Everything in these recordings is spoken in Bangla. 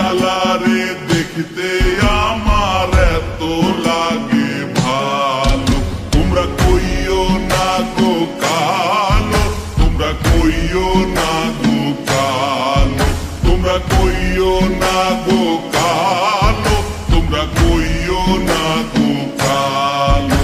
কালারে দেখতে আমার এত লাগে ভালো। তোমরা কইও না গো কালো, তোমরা কইও না গো কালো, তোমরা কইও না গো কালো, তোমরা কইও না গো কালো।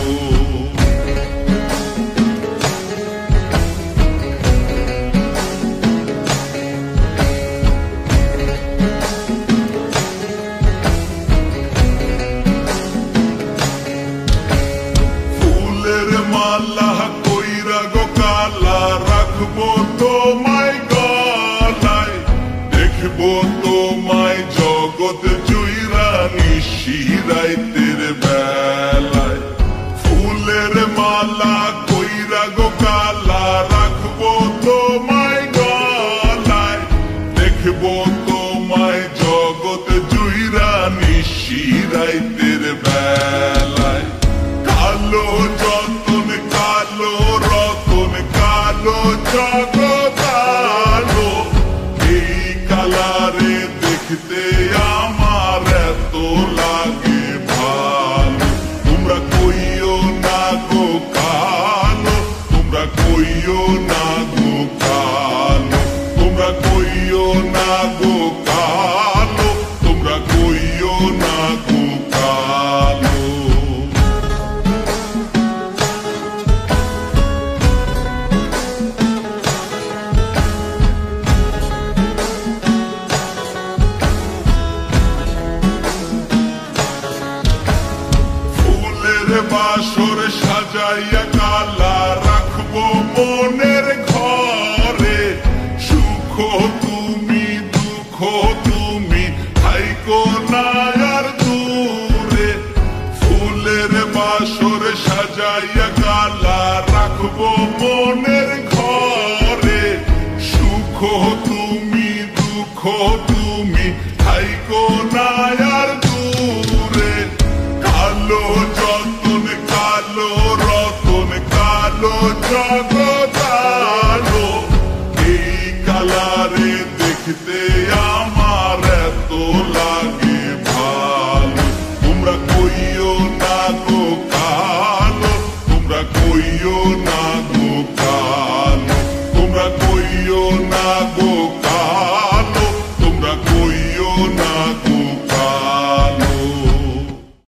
ফুলের মালা কইরা গো কালা রাখবো তোমায় গলায়, দেখবো তোমায় জগৎ জুইরা নিশিরাইতের বেলায়। ফুলের মালা কইরা গো কালা রাখবো তোমায় গলায়, দেখবো তোমায় জগৎ জুইরা নিশিরাইতের বেলায়। কালো যতন কালো রতন কালো জগৎ আলো, এই কালারে দেখতে আমার এত লাগে ভালো। তোমরা কইও না গো কালো, তোমরা কইও না গো কালো, তোমরা কইও না গো কালো, তোমরা কইও না গো কালো। বাসর সাজাইয়া কালা রাখবো মনের ঘরে, সুখ তুমি দুঃখ তুমি থাইকো না আর দূরে। ফুলের বাসর সাজাইয়া কালা রাখবো মনের ঘরে, সুখ তুমি দুঃখ তুমি থাইকো না আর দূরে। কালো যতন কালো রতন কালো জগৎ আলো, এই কালারে দেখতে আমার এত লাগে ভালো। তোমরা কইও না গো